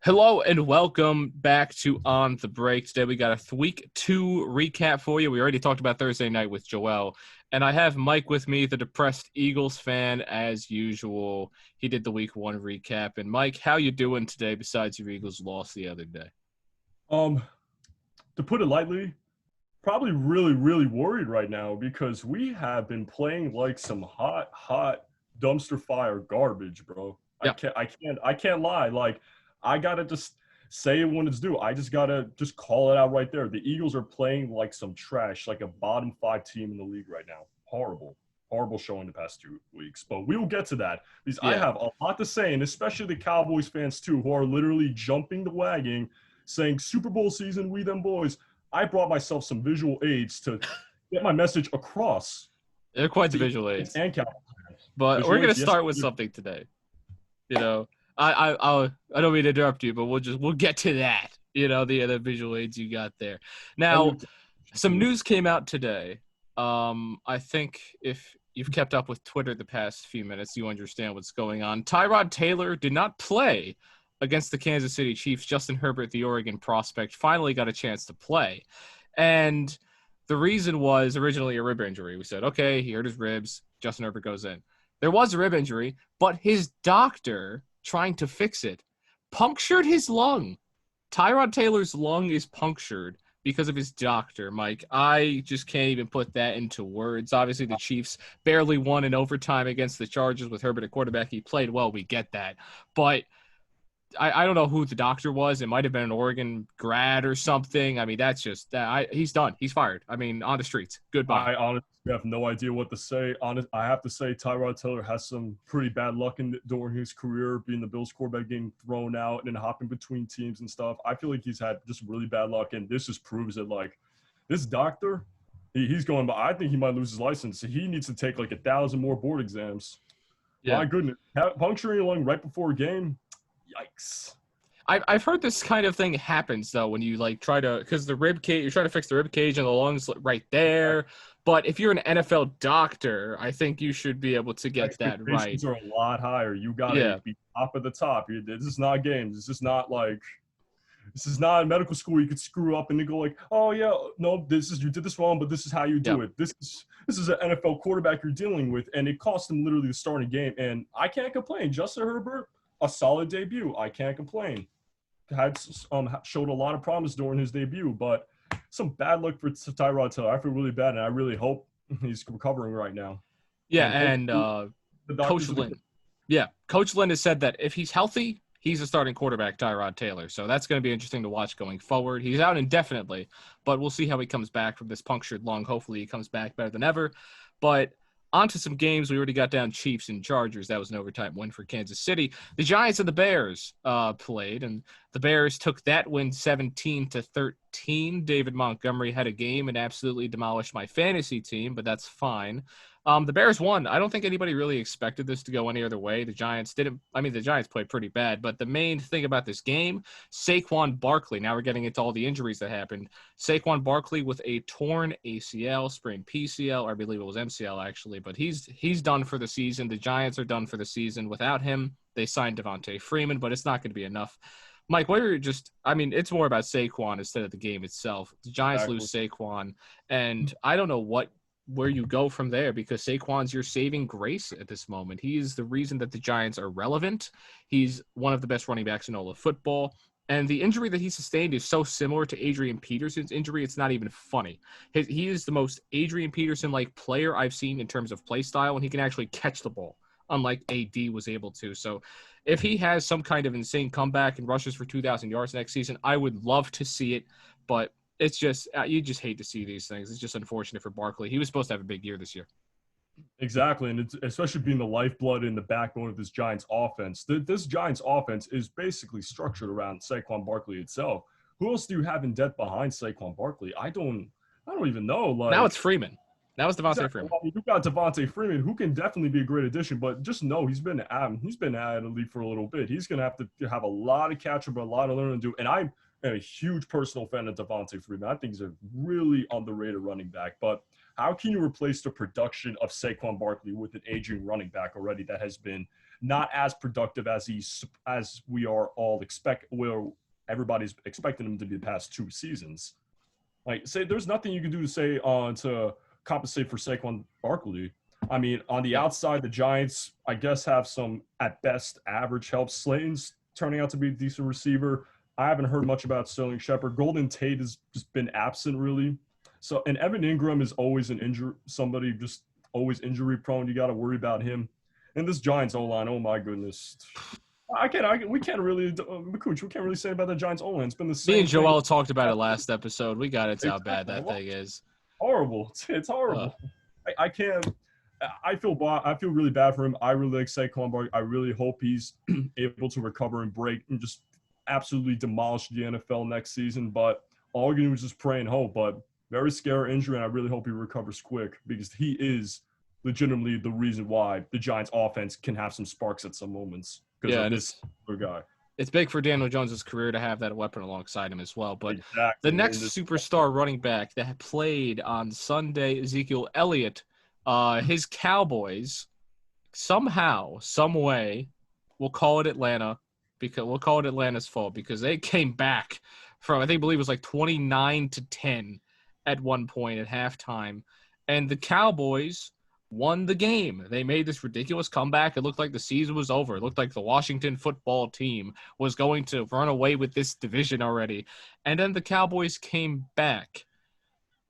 Hello and welcome back to On the Break. Today we got a Week 2 recap for you. We already talked about Thursday night with Joel. And I have Mike with me, the depressed Eagles fan, as usual. He did the Week 1 recap. And Mike, how you doing today besides your Eagles loss the other day? To put it lightly, probably really worried right now because we have been playing like some hot dumpster fire garbage, bro. Yeah. I can't lie. Like, I gotta just say it when it's due. I just gotta just call it out right there. The Eagles are playing like some trash, like a bottom 5 team in the league right now. Horrible showing the past 2 weeks. But we will get to that because I have a lot to say, and especially the Cowboys fans too, who are literally jumping the wagon, saying Super Bowl season, we them boys. I brought myself some visual aids to get my message across. They're quite the visual aids. And Cowboys fans. But we're going to start with something today. You know, I don't mean to interrupt you, but we'll get to that. You know, the visual aids you got there. Now, some news came out today. I think if you've kept up with Twitter the past few minutes, you understand what's going on. Tyrod Taylor did not play against the Kansas City Chiefs. Justin Herbert, the Oregon prospect, finally got a chance to play. And the reason was originally a rib injury. We said, okay, he hurt his ribs. Justin Herbert goes in. There was a rib injury, but his doctor, trying to fix it, punctured his lung. Tyrod Taylor's lung is punctured because of his doctor, Mike. I just can't even put that into words. Obviously, the Chiefs barely won in overtime against the Chargers with Herbert at quarterback. He played well. We get that. But I don't know who the doctor was. It might have been an Oregon grad or something. I mean, that's just he's done. He's fired. I mean, on the streets. Goodbye. I honestly have no idea what to say. I have to say Tyrod Taylor has some pretty bad luck during his career, being the Bills quarterback, getting thrown out and hopping between teams and stuff. I feel like he's had just really bad luck, and this just proves it. Like, this doctor, he's going, but I think he might lose his license. He needs to take like 1,000 more board exams. Yeah. My goodness, puncturing your lung right before a game. Yikes. I've heard this kind of thing happens, though, when you, like, try to – because the rib cage – you're trying to fix the rib cage and the lungs right there. But if you're an NFL doctor, I think you should be able to get that right. Expectations are a lot higher. You got to be top of the top. This is not games. This is not, like – this is not medical school. You could screw up and they go like, oh, yeah, no, you did this wrong, but this is how you do it. This is an NFL quarterback you're dealing with, and it cost him literally the starting game. And I can't complain. Justin Herbert, a solid debut. I can't complain. Had showed a lot of promise during his debut, but some bad luck for Tyrod Taylor. I feel really bad, and I really hope he's recovering right now. Yeah, and Coach Lynn. Yeah, Coach Lynn has said that if he's healthy, he's a starting quarterback, Tyrod Taylor. So that's going to be interesting to watch going forward. He's out indefinitely, but we'll see how he comes back from this punctured lung. Hopefully he comes back better than ever. But on to some games. We already got down Chiefs and Chargers. That was an overtime win for Kansas City. The Giants and the Bears played, and the Bears took that win 17-13. David Montgomery had a game and absolutely demolished my fantasy team, but that's fine. The Bears won. I don't think anybody really expected this to go any other way. The Giants didn't. I mean, the Giants played pretty bad, but the main thing about this game, Saquon Barkley. Now we're getting into all the injuries that happened. Saquon Barkley with a torn ACL, sprained PCL, or I believe it was MCL actually, but he's done for the season. The Giants are done for the season. Without him, they signed Devontae Freeman, but it's not going to be enough. Mike, it's more about Saquon instead of the game itself. The Giants lose Saquon, and I don't know where you go from there, because Saquon's your saving grace at this moment. He is the reason that the Giants are relevant. He's one of the best running backs in all of football. And the injury that he sustained is so similar to Adrian Peterson's injury, it's not even funny. He is the most Adrian Peterson-like player I've seen in terms of play style, and he can actually catch the ball, unlike AD was able to. So if he has some kind of insane comeback and rushes for 2,000 yards next season, I would love to see it, but it's just you just hate to see these things. It's just unfortunate for Barkley. He was supposed to have a big year this year. Exactly, and it's especially being the lifeblood and the backbone of this Giants offense. This Giants offense is basically structured around Saquon Barkley itself. Who else do you have in depth behind Saquon Barkley? I don't even know. Like, now it's Freeman. That was Devontae Freeman. Well, you got Devontae Freeman, who can definitely be a great addition, but just know he's been out of the league for a little bit. He's going to have a lot of catch up, a lot of learning to do, and I'm a huge personal fan of Devontae Freeman. I think he's a really underrated running back. But how can you replace the production of Saquon Barkley with an aging running back already that has been not as productive as we are all where everybody's expecting him to be the past 2 seasons. Like, say, there's nothing you can do to say to compensate for Saquon Barkley. I mean, on the outside, the Giants, I guess, have some, at best, average help. Slayton's turning out to be a decent receiver. I haven't heard much about Sterling Shepard. Golden Tate has just been absent, really. So, and Evan Ingram is always somebody just always injury prone. You got to worry about him. And this Giants O-line, oh my goodness. We can't really say about the Giants O-line. It's been the same. Me and Joel talked about it last episode. We got it. How bad that thing is. Horrible. It's horrible. I can't. I feel really bad for him. I really like Saquon Barkley. I really hope he's able to recover and break and just absolutely demolish the NFL next season. But all you can do is just pray and hope. But very scary injury, and I really hope he recovers quick because he is legitimately the reason why the Giants' offense can have some sparks at some moments. Yeah, of this guy. It's big for Daniel Jones' career to have that weapon alongside him as well. But the next superstar running back that played on Sunday, Ezekiel Elliott, his Cowboys, somehow, some way, we'll call it Atlanta's fault because they came back from, I believe it was like 29-10 at one point at halftime. And the Cowboys won the game. They made this ridiculous comeback. It looked like the season was over. It looked like the Washington football team was going to run away with this division already. And then the Cowboys came back.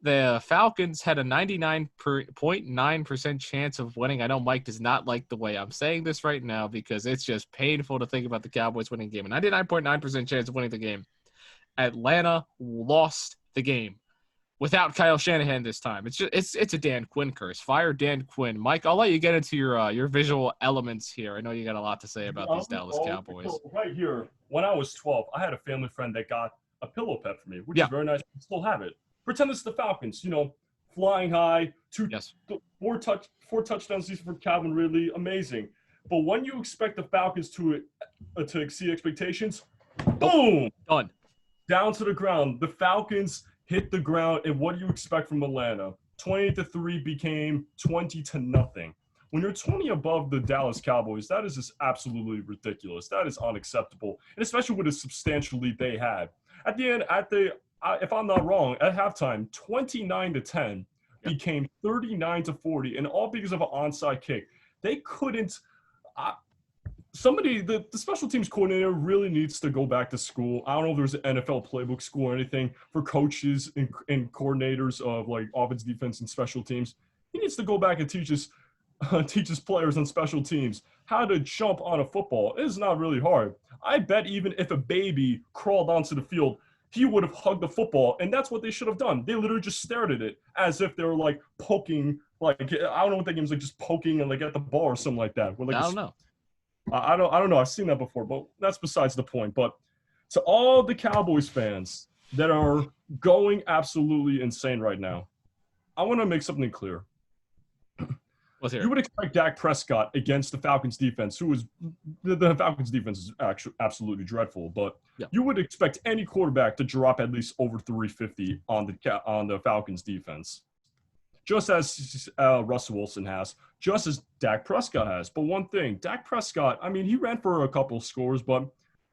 The Falcons had a 99.9% chance of winning. I know Mike does not like the way I'm saying this right now because it's just painful to think about the Cowboys winning the game. A 99.9% chance of winning the game. Atlanta lost the game. Without Kyle Shanahan this time. It's a Dan Quinn curse. Fire Dan Quinn. Mike, I'll let you get into your visual elements here. I know you got a lot to say about these Dallas Cowboys. Right here, when I was 12, I had a family friend that got a pillow pet for me, which is very nice. I still have it. Pretend it's the Falcons, flying high, 4 touchdowns season for Calvin Ridley, amazing. But when you expect the Falcons to exceed expectations, boom! Done. Down to the ground. The Falcons hit the ground, and what do you expect from Atlanta? 28-3 became 20-0. When you're 20 above the Dallas Cowboys, that is just absolutely ridiculous. That is unacceptable, and especially with the substantial lead they had. At the end, if I'm not wrong, at halftime, 29-10 became 39-40, and all because of an onside kick. They couldn't. The special teams coordinator really needs to go back to school. I don't know if there's an NFL playbook school or anything for coaches and coordinators of like offense, defense, and special teams. He needs to go back and teach his players on special teams how to jump on a football. It is not really hard. I bet even if a baby crawled onto the field, he would have hugged the football, and that's what they should have done. They literally just stared at it as if they were like poking, like I don't know what that game is, like just poking and like at the ball or something like that. I don't know. I don't know. I've seen that before, but that's besides the point. But to all the Cowboys fans that are going absolutely insane right now, I want to make something clear. Let's hear it. You would expect Dak Prescott against the Falcons defense, who is the Falcons defense is actually absolutely dreadful, but you would expect any quarterback to drop at least over 350 on the Falcons defense. Just as Russell Wilson has, just as Dak Prescott has. But one thing, Dak Prescott, I mean, he ran for a couple scores, but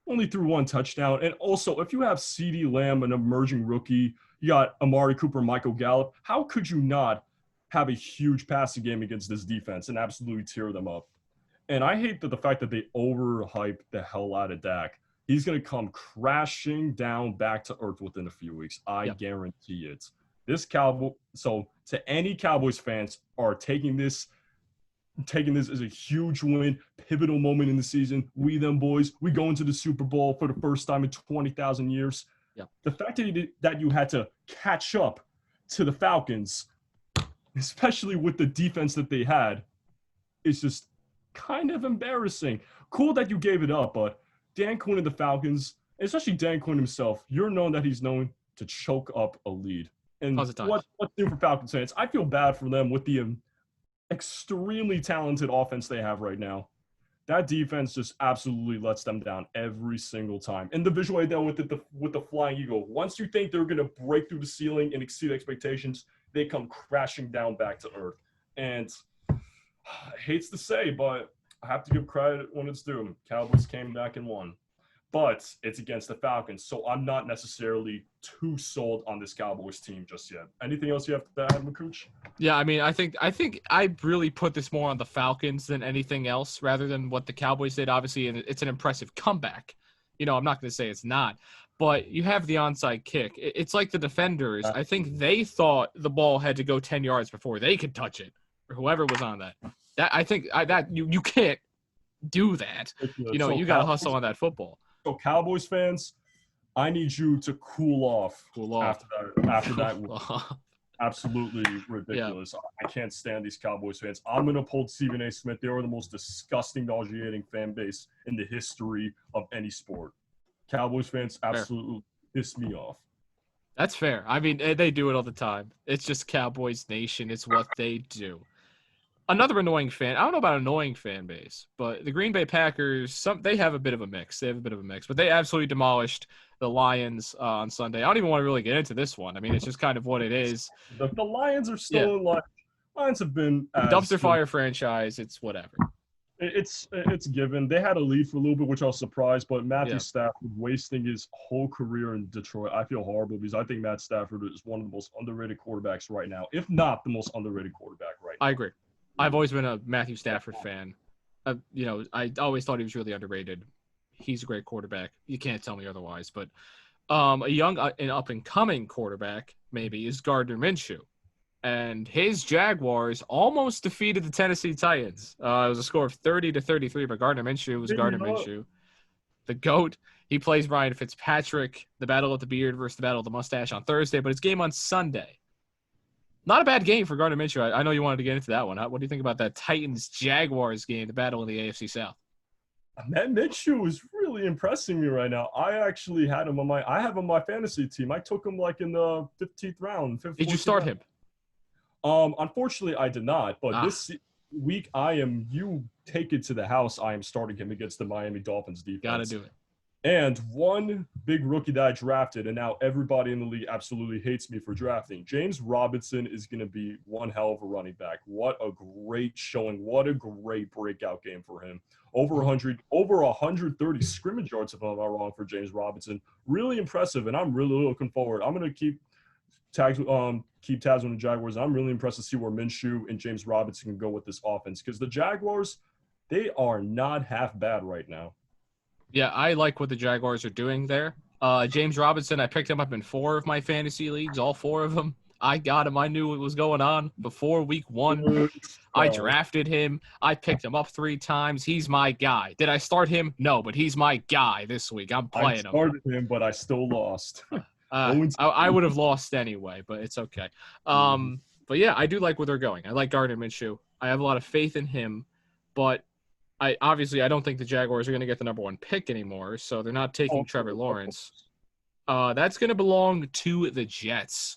only threw 1 touchdown. And also, if you have CeeDee Lamb, an emerging rookie, you got Amari Cooper, Michael Gallup, how could you not have a huge passing game against this defense and absolutely tear them up? And I hate the fact that they overhype the hell out of Dak. He's going to come crashing down back to earth within a few weeks. I guarantee it. So to any Cowboys fans are taking this as a huge win, pivotal moment in the season. We them boys, we go into the Super Bowl for the first time in 20,000 years. The fact that you had to catch up to the Falcons, especially with the defense that they had, is just kind of embarrassing. Cool that you gave it up, but Dan Quinn and the Falcons, especially Dan Quinn himself, you're known that he's known to choke up a lead. And what's new for Falcons fans? I feel bad for them with the extremely talented offense they have right now. That defense just absolutely lets them down every single time. And the visual I dealt with the flying eagle. Once you think they're going to break through the ceiling and exceed expectations, they come crashing down back to earth. And hates to say, but I have to give credit when it's due. Cowboys came back and won. But it's against the Falcons, so I'm not necessarily too sold on this Cowboys team just yet. Anything else you have to add, Makuch? Yeah, I mean, I think I really put this more on the Falcons than anything else, rather than what the Cowboys did. Obviously, and it's an impressive comeback. I'm not going to say it's not, but you have the onside kick. It's like the defenders. I think they thought the ball had to go 10 yards before they could touch it, or whoever was on that. You can't do that. You got to hustle on that football. So Cowboys fans, I need you to cool off. After that. Absolutely ridiculous. Yeah. I can't stand these Cowboys fans. I'm going to pull Stephen A. Smith. They are the most disgusting, nauseating fan base in the history of any sport. Cowboys fans absolutely piss me off. That's fair. I mean, they do it all the time. It's just Cowboys Nation. It's what they do. Another annoying fan. I don't know about annoying fan base, but the Green Bay Packers, they have a bit of a mix. But they absolutely demolished the Lions on Sunday. I don't even want to really get into this one. I mean, it's just kind of what it is. The Lions are still Lions have been dumpster fire franchise. It's whatever. It's given. They had a lead for a little bit, which I was surprised, but Matthew Stafford wasting his whole career in Detroit. I feel horrible because I think Matt Stafford is one of the most underrated quarterbacks right now, if not the most underrated quarterback right now. I agree. I've always been a Matthew Stafford fan. I always thought he was really underrated. He's a great quarterback. You can't tell me otherwise. But a young and up-and-coming quarterback, maybe, is Gardner Minshew. And his Jaguars almost defeated the Tennessee Titans. It was a score of 30-33, but Gardner Minshew was Gardner Minshew. The GOAT. He plays Ryan Fitzpatrick, the Battle of the Beard versus the Battle of the Mustache on Thursday, but it's game on Sunday. Not a bad game for Gardner Minshew. I know you wanted to get into that one. What do you think about that Titans-Jaguars game, the battle in the AFC South? Matt Minshew is really impressing me right now. I actually had him I have him on my fantasy team. I took him in the 15th round. Did you start him? Unfortunately, I did not. But this week, you take it to the house. I am starting him against the Miami Dolphins defense. Got to do it. And one big rookie that I drafted, and now everybody in the league absolutely hates me for drafting. James Robinson is going to be one hell of a running back. What a great showing. What a great breakout game for him. Over 130 scrimmage yards, if I'm not wrong, for James Robinson. Really impressive, and I'm really looking forward. I'm going to keep tabs on the Jaguars. I'm really impressed to see where Minshew and James Robinson can go with this offense, because the Jaguars, they are not half bad right now. Yeah, I like what the Jaguars are doing there. James Robinson, I picked him up in 4 of my fantasy leagues, all 4 of them. I got him. I knew what was going on before week 1. I drafted him. I picked him up 3 times. He's my guy. Did I start him? No, but he's my guy this week. I'm playing him. I started him, but I still lost. I would have lost anyway, but it's okay. But yeah, I do like where they're going. I like Gardner Minshew. I have a lot of faith in him, but I don't think the Jaguars are going to get the number 1 pick anymore, so they're not taking Trevor Lawrence. That's going to belong to the Jets.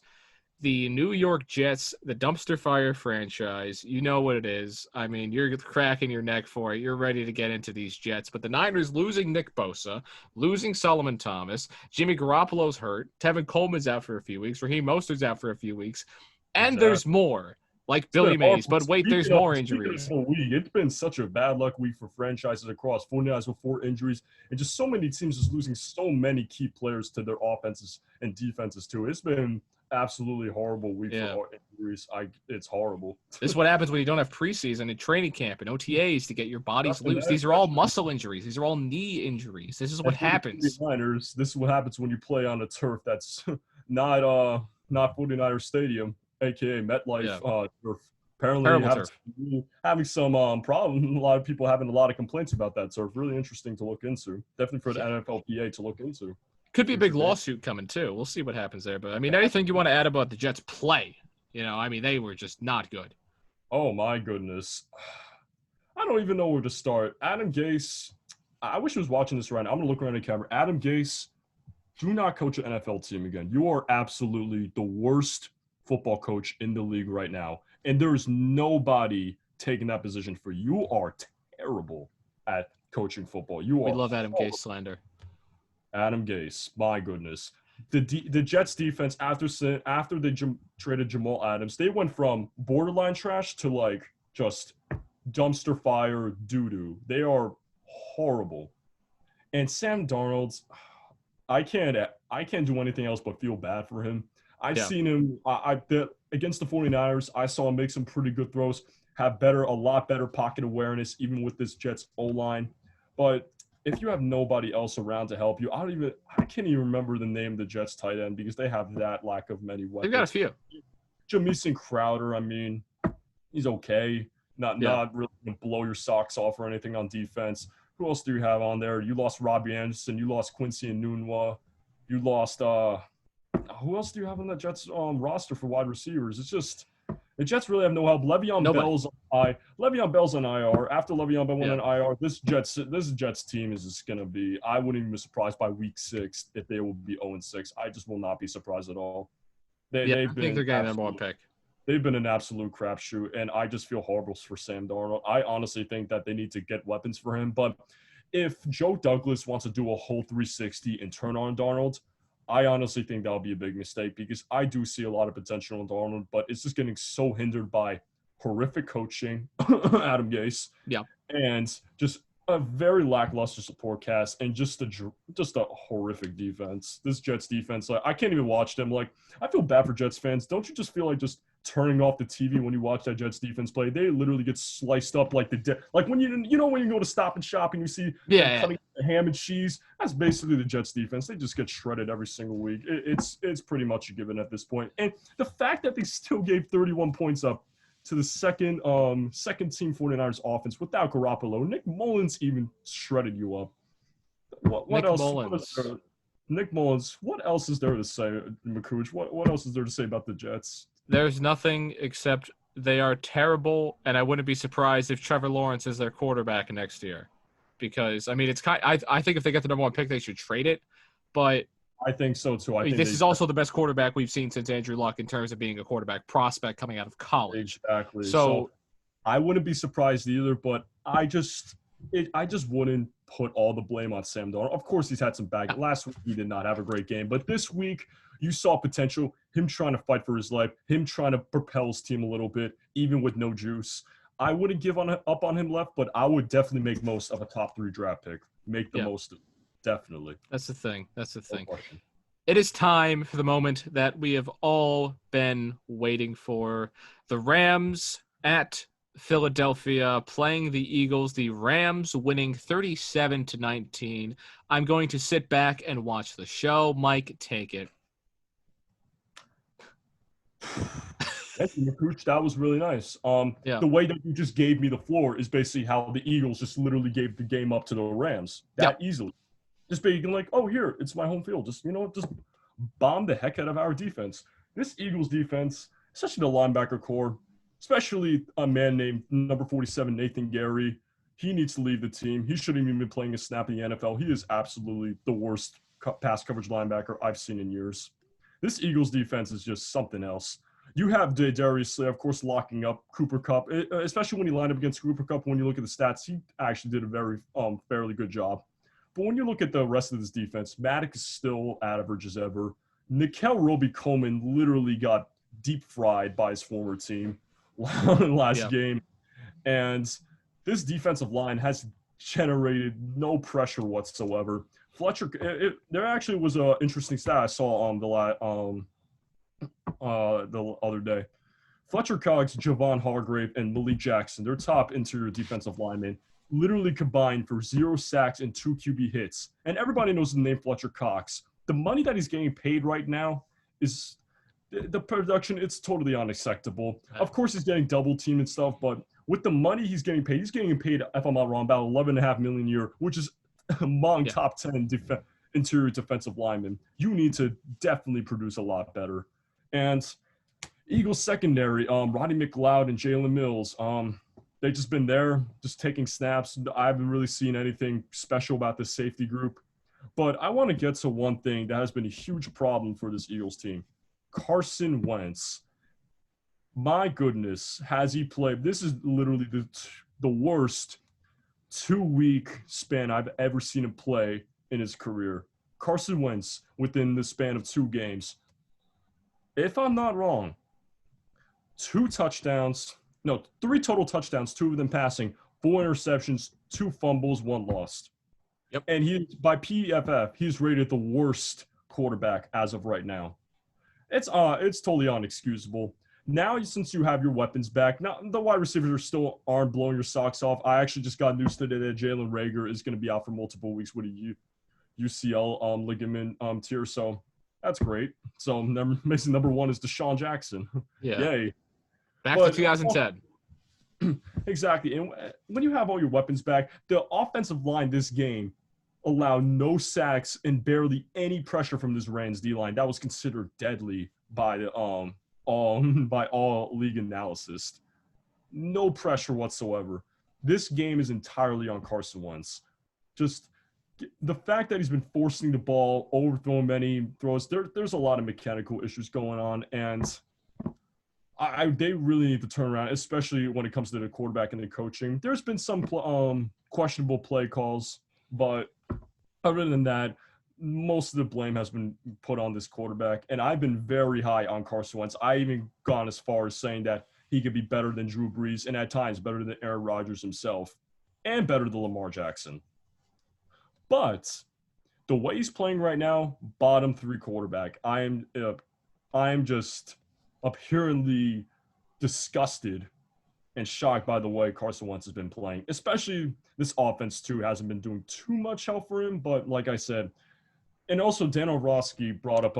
The New York Jets, the dumpster fire franchise, you know what it is. I mean, you're cracking your neck for it. You're ready to get into these Jets. But the Niners losing Nick Bosa, losing Solomon Thomas, Jimmy Garoppolo's hurt, Tevin Coleman's out for a few weeks, Raheem Mostert's out for a few weeks, and there's more, like Billy Mays. But wait, there's more injuries. It's been such a bad luck week for franchises across 49ers with 4 injuries, and just so many teams just losing so many key players to their offenses and defenses too. It's been absolutely horrible week for injuries. It's horrible. This is what happens when you don't have preseason and training camp and OTAs to get your bodies loose. These are all muscle injuries. These are all knee injuries. This is what happens. This is what happens when you play on a turf that's not 49ers Stadium, aka MetLife turf. Apparently having some problem. A lot of people having a lot of complaints about that turf. Really interesting to look into. Definitely for the NFLPA to look into. Could be a big lawsuit coming, too. We'll see what happens there. But, I mean, anything you want to add about the Jets' play? They were just not good. Oh, my goodness. I don't even know where to start. Adam Gase, I wish he was watching this right now. I'm going to look around the camera. Adam Gase, do not coach an NFL team again. You are absolutely the worst football coach in the league right now. And there is nobody taking that position for you. You are terrible at coaching football. We love Adam Gase slander. Adam Gase, my goodness. The Jets defense, after they traded Jamal Adams, they went from borderline trash to just dumpster fire doo-doo. They are horrible. And Sam Darnold, I can't do anything else but feel bad for him. I've seen him against the 49ers. I saw him make some pretty good throws, have a lot better pocket awareness, even with this Jets O-line. But if you have nobody else around to help you, I can't even remember the name of the Jets tight end because they have that lack of many weapons. They've got a few. Jamison Crowder, I mean, he's okay. Not really going to blow your socks off or anything on defense. Who else do you have on there? You lost Robbie Anderson. You lost Quincy Enunwa. You lost who else do you have on the Jets roster for wide receivers? It's just the Jets really have no help. Le'Veon Bell's on IR. After Le'Veon Bell went on IR, this Jets team is just going to be – I wouldn't even be surprised by week 6 if they will be 0-6. I just will not be surprised at all. I think they're getting their one pick. They've been an absolute crapshoot, and I just feel horrible for Sam Darnold. I honestly think that they need to get weapons for him. But if Joe Douglas wants to do a whole 360 and turn on Darnold, I honestly think that'll be a big mistake because I do see a lot of potential in Darnold, but it's just getting so hindered by horrific coaching, Adam Gase, and just a very lackluster support cast and just a horrific defense. This Jets defense, like I can't even watch them. Like I feel bad for Jets fans. Don't you just feel like just turning off the TV when you watch that Jets defense play? They literally get sliced up like like when when you go to Stop and Shop and you see cutting the ham and cheese. That's basically the Jets defense. They just get shredded every single week. It's pretty much a given at this point. And the fact that they still gave 31 points up to the second team 49ers offense without Garoppolo. Nick Mullins even shredded you up. What else? Nick Mullins. What else is there to say, McCooch? What else is there to say about the Jets? There's nothing except they are terrible, and I wouldn't be surprised if Trevor Lawrence is their quarterback next year. Because I mean, I think if they get the number 1 pick, they should trade it. But I think so too. I think this is also the best quarterback we've seen since Andrew Luck in terms of being a quarterback prospect coming out of college. Exactly. So I wouldn't be surprised either, but I just wouldn't put all the blame on Sam Darnold. Of course, he's had some bad. Last week he did not have a great game, but this week you saw potential. Him trying to fight for his life. Him trying to propel his team a little bit, even with no juice. I wouldn't give up on him left, but I would definitely make most of a top 3 draft pick. Make the most of it. Definitely. That's the thing. It is time for the moment that we have all been waiting for. The Rams at Philadelphia playing the Eagles. The Rams winning 37-19. I'm going to sit back and watch the show. Mike, take it. Thank you, McCooch. That was really nice. The way that you just gave me the floor is basically how the Eagles just literally gave the game up to the Rams easily. Just being like, oh, here, it's my home field. Just, just bomb the heck out of our defense. This Eagles defense, especially the linebacker core, especially a man named number 47, Nathan Gary, he needs to leave the team. He shouldn't even be playing a snap in the NFL. He is absolutely the worst pass coverage linebacker I've seen in years. This Eagles defense is just something else. You have Darius Slay, of course, locking up Cooper Kupp, especially when he lined up against Cooper Kupp. When you look at the stats, he actually did a very fairly good job. But when you look at the rest of this defense, Maddox is still average as ever. Nickel Roby-Coleman literally got deep fried by his former team last game. And this defensive line has generated no pressure whatsoever. Fletcher, there actually was an interesting stat I saw on the other day. Fletcher Cox, Javon Hargrave, and Malik Jackson, their top interior defensive linemen, literally combined for 0 sacks and 2 QB hits. And everybody knows the name Fletcher Cox. The money that he's getting paid right now is the production. It's totally unacceptable. Of course, he's getting double teamed and stuff, but with the money he's getting paid, if I'm not wrong, about $11.5 million a year, which is among top 10 interior defensive linemen. You need to definitely produce a lot better. And Eagles secondary, Roddy McLeod and Jalen Mills, they've just been there, just taking snaps. I haven't really seen anything special about this safety group. But I want to get to one thing that has been a huge problem for this Eagles team. Carson Wentz. My goodness, has he played? This is literally the worst 2-week span I've ever seen him play in his career. Carson Wentz, within the span of 2 games, if I'm not wrong, 2 touchdowns, No, 3 total touchdowns, 2 of them passing, 4 interceptions, 2 fumbles, 1 lost. Yep. And he, by PFF, he's rated the worst quarterback as of right now. It's totally unexcusable. Now, since you have your weapons back, now the wide receivers are still aren't blowing your socks off. I actually just got news today that Jalen Reagor is going to be out for multiple weeks with a UCL ligament tear, so that's great. So missing number 1 is Deshaun Jackson. Yeah. Yay. Back to 2010. Exactly. And when you have all your weapons back, the offensive line this game allowed no sacks and barely any pressure from this Rams D-line. That was considered deadly by the all league analysis. No pressure whatsoever. This game is entirely on Carson Wentz. Just the fact that he's been forcing the ball, overthrowing many throws, there's a lot of mechanical issues going on, and they really need to turn around, especially when it comes to the quarterback and the coaching. There's been some questionable play calls, but other than that, most of the blame has been put on this quarterback, and I've been very high on Carson Wentz. I even gone as far as saying that he could be better than Drew Brees, and at times better than Aaron Rodgers himself, and better than Lamar Jackson. But the way he's playing right now, bottom 3 quarterback. I'm just apparently disgusted and shocked by the way Carson Wentz has been playing. Especially this offense too hasn't been doing too much help for him. But like I said, and also Dan Orlovsky brought up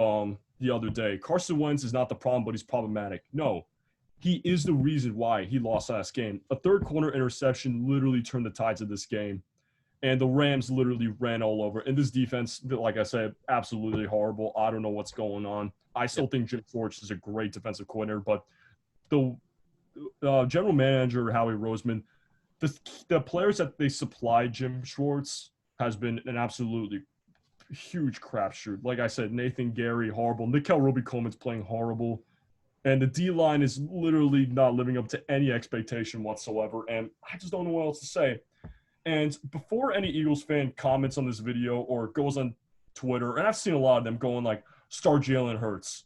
the other day, Carson Wentz is not the problem, but he's problematic. No, he is the reason why he lost last game. A third quarter interception literally turned the tides of this game. And the Rams literally ran all over. And this defense, like I said, absolutely horrible. I don't know what's going on. I still think Jim Schwartz is a great defensive coordinator, but the general manager, Howie Roseman, the players that they supplied Jim Schwartz has been an absolutely huge crapshoot. Like I said, Nathan Gary, horrible. Nickel Roby-Coleman's playing horrible. And the D-line is literally not living up to any expectation whatsoever. And I just don't know what else to say. And before any Eagles fan comments on this video or goes on Twitter, and I've seen a lot of them going like, start Jalen Hurts.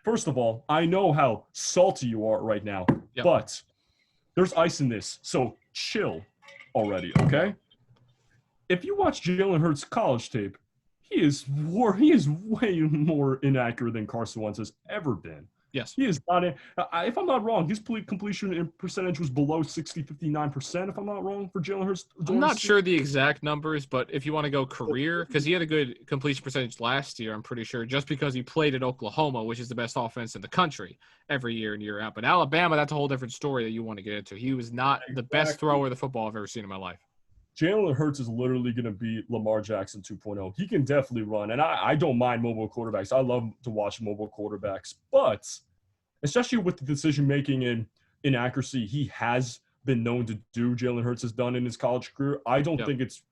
First of all, I know how salty you are right now, but there's ice in this. So chill already, okay? If you watch Jalen Hurts' college tape, he is way more inaccurate than Carson Wentz has ever been. Yes. He is not. If I'm not wrong, his completion percentage was below 59%, if I'm not wrong, for Jalen Hurts. I'm not sure the exact numbers, but if you want to go career, because he had a good completion percentage last year, I'm pretty sure, just because he played at Oklahoma, which is the best offense in the country every year and year out. But Alabama, that's a whole different story that you want to get into. He was not the best thrower of the football I've ever seen in my life. Jalen Hurts is literally going to be Lamar Jackson 2.0. He can definitely run, and I don't mind mobile quarterbacks. I love to watch mobile quarterbacks, but especially with the decision-making and inaccuracy he has been known to do, Jalen Hurts has done in his college career, I don't think it's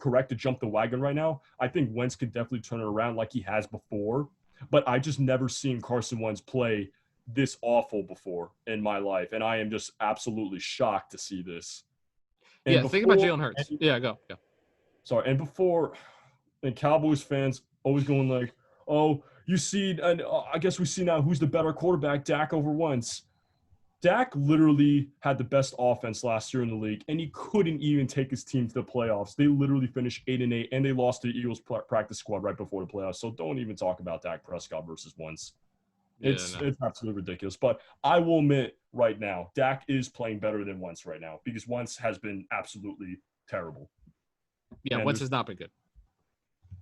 correct to jump the wagon right now. I think Wentz could definitely turn it around like he has before, but I just never seen Carson Wentz play this awful before in my life, and I am just absolutely shocked to see this. And think about Jalen Hurts. Go. Sorry, and Cowboys fans always going like, oh, you see, and I guess we see now who's the better quarterback, Dak over Wentz. Dak literally had the best offense last year in the league, and he couldn't even take his team to the playoffs. They literally finished 8-8, and they lost to the Eagles practice squad right before the playoffs. So don't even talk about Dak Prescott versus Wentz. It's absolutely ridiculous. But I will admit right now, Dak is playing better than Wentz right now because Wentz has been absolutely terrible. Yeah, Wentz has not been good.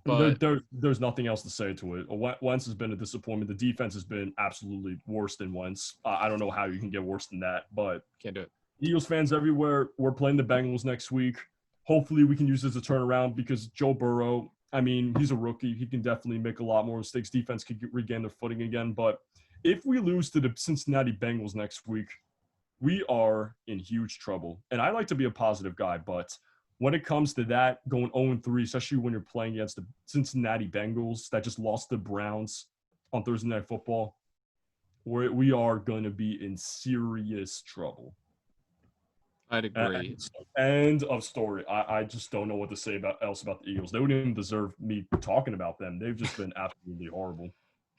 But there's nothing else to say to it. Wentz has been a disappointment. The defense has been absolutely worse than Wentz. I don't know how you can get worse than that, but can't do it. Eagles fans everywhere, we're playing the Bengals next week. Hopefully we can use this to turn around because Joe Burrow, I mean, he's a rookie. He can definitely make a lot more mistakes. Defense could regain their footing again. But if we lose to the Cincinnati Bengals next week, we are in huge trouble. And I like to be a positive guy, but when it comes to that, going 0-3, especially when you're playing against the Cincinnati Bengals that just lost the Browns on Thursday Night Football, we are going to be in serious trouble. I'd agree. End of story. I just don't know what to say else about the Eagles. They wouldn't even deserve me talking about them. They've just been absolutely horrible.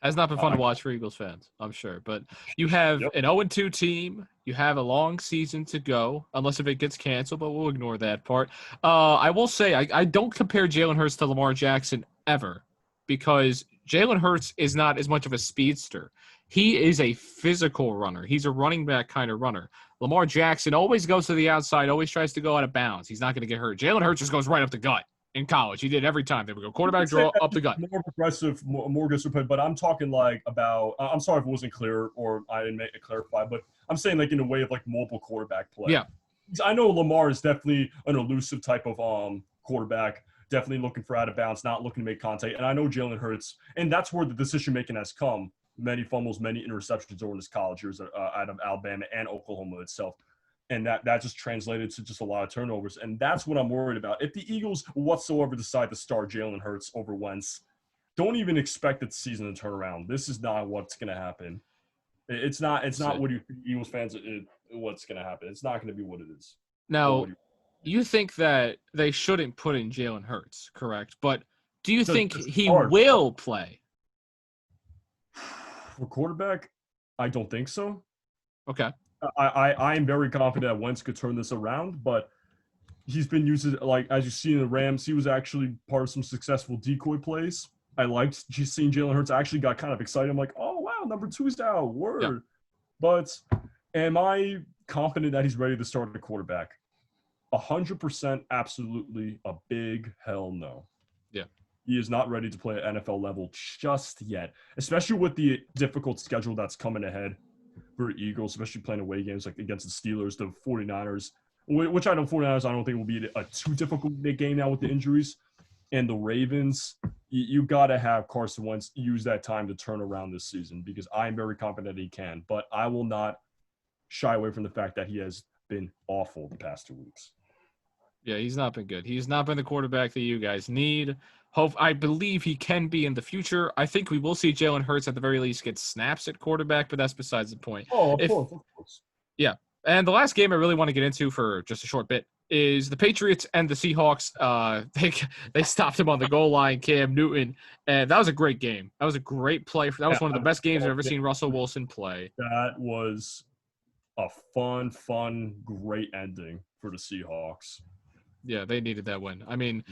Has not been fun to watch for Eagles fans, I'm sure. But you have an 0-2 team. You have a long season to go, unless if it gets canceled, but we'll ignore that part. I will say I don't compare Jalen Hurts to Lamar Jackson ever, because Jalen Hurts is not as much of a speedster. He is a physical runner. He's a running back kind of runner. Lamar Jackson always goes to the outside, always tries to go out of bounds. He's not going to get hurt. Jalen Hurts just goes right up the gut. In college, he did every time. They would go quarterback draw up the gut. More progressive, more aggressive, but I'm talking like about. I'm sorry if it wasn't clear or I didn't make it clarify, but I'm saying like in a way of like mobile quarterback play. Yeah, I know Lamar is definitely an elusive type of quarterback, definitely looking for out of bounds, not looking to make contact. And I know Jalen Hurts, and that's where the decision making has come. Many fumbles, many interceptions during his college years out of Alabama and Oklahoma itself. And that just translated to just a lot of turnovers. And that's what I'm worried about. If the Eagles whatsoever decide to start Jalen Hurts over Wentz, don't even expect the season to turn around. This is not what's going to happen. It's not what you Eagles fans what's going to happen. It's not going to be what it is. Now, you think that they shouldn't put in Jalen Hurts, correct? But do you think he will play? For quarterback, I don't think so. Okay. I am very confident that Wentz could turn this around, but he's been used like as you see in the Rams, he was actually part of some successful decoy plays. I liked just seeing Jalen Hurts. I actually got kind of excited. I'm like, oh wow, number 2 is out. Word. Yeah. But am I confident that he's ready to start at quarterback? 100% absolutely a big hell no. Yeah. He is not ready to play at NFL level just yet, especially with the difficult schedule that's coming ahead for Eagles, especially playing away games like against the Steelers, the 49ers, which I don't think will be a too difficult game now with the injuries, and the Ravens. You got to have Carson Wentz use that time to turn around this season, because I'm very confident he can. But I will not shy away from the fact that he has been awful the past 2 weeks. Yeah, he's not been good. He's not been the quarterback that you guys need. I believe he can be in the future. I think we will see Jalen Hurts at the very least get snaps at quarterback, but that's besides the point. Oh, of course. Yeah. And the last game I really want to get into for just a short bit is the Patriots and the Seahawks. They stopped him on the goal line, Cam Newton, and that was a great game. That was a great play. That was one of the best games I've ever seen Russell Wilson play. That was a fun, great ending for the Seahawks. Yeah, they needed that win. I mean,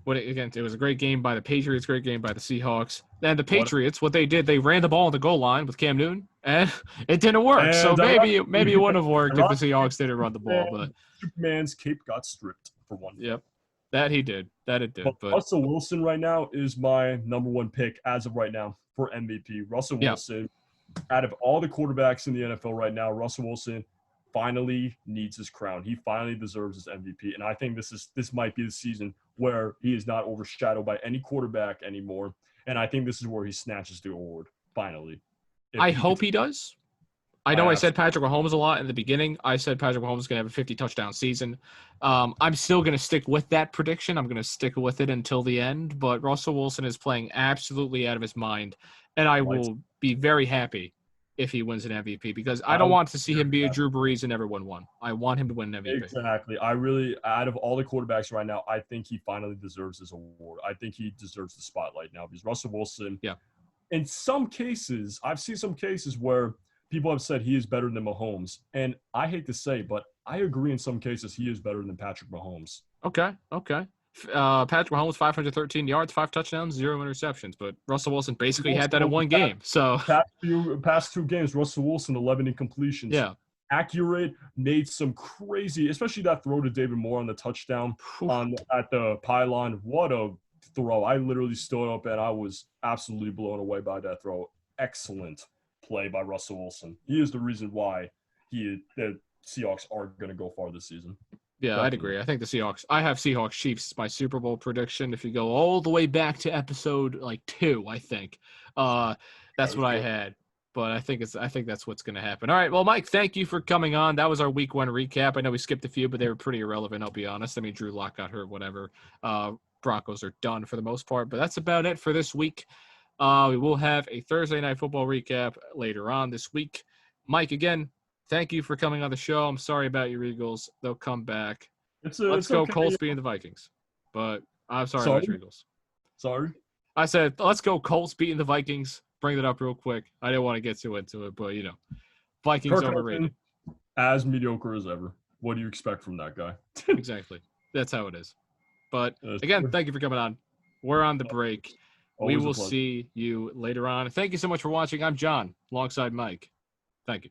it was a great game by the Patriots, great game by the Seahawks. And the Patriots, what they did, they ran the ball on the goal line with Cam Newton, and it didn't work. And so maybe it wouldn't have worked if the Seahawks didn't run the ball. But Superman's cape got stripped for one. Yep, that he did. That it did. But Russell Wilson right now is my number 1 pick as of right now for MVP. Russell Wilson, out of all the quarterbacks in the NFL right now, Russell Wilson finally needs his crown. He finally deserves his MVP, and I think this might be the season where he is not overshadowed by any quarterback anymore. And I think this is where he snatches the award finally. I hope he does. I know I said Patrick Mahomes a lot in the beginning. I said Patrick Mahomes is going to have a 50-touchdown season. I'm still going to stick with that prediction. I'm going to stick with it until the end. But Russell Wilson is playing absolutely out of his mind, and I will be very happy if he wins an MVP, because I don't want to see him be a Drew Brees and everyone won. I want him to win an MVP. Exactly. I really, out of all the quarterbacks right now, I think he finally deserves this award. I think he deserves the spotlight now, because Russell Wilson, in some cases, I've seen some cases where people have said he is better than Mahomes. And I hate to say, but I agree in some cases he is better than Patrick Mahomes. Okay. Patrick Mahomes, 513 yards, 5 touchdowns, 0 interceptions. But Russell Wilson basically had that in one game. So past 2 games, Russell Wilson, 11 incompletions. Yeah. Accurate, made some crazy, especially that throw to David Moore on the touchdown at the pylon. What a throw. I literally stood up and I was absolutely blown away by that throw. Excellent play by Russell Wilson. He is the reason why the Seahawks are going to go far this season. Yeah, I'd agree. I think I have Seahawks Chiefs, my Super Bowl prediction. If you go all the way back to episode 2, I think that's what I had. But I think that's what's going to happen. All right. Well, Mike, thank you for coming on. That was our week 1 recap. I know we skipped a few, but they were pretty irrelevant, I'll be honest. I mean, Drew Lock got hurt, whatever. Broncos are done for the most part, but that's about it for this week. We will have a Thursday Night Football recap later on this week. Mike, again, thank you for coming on the show. I'm sorry about your Eagles. They'll come back. Let's go Colts beating the Vikings. But I'm sorry about your Eagles. Sorry? I said, let's go Colts beating the Vikings. bring that up real quick. I didn't want to get too into it, but, Vikings Kirk overrated. Cousins, as mediocre as ever. What do you expect from that guy? Exactly. That's how it is. But, again, thank you for coming on. We're on the break. We will see you later on. Thank you so much for watching. I'm John, alongside Mike. Thank you.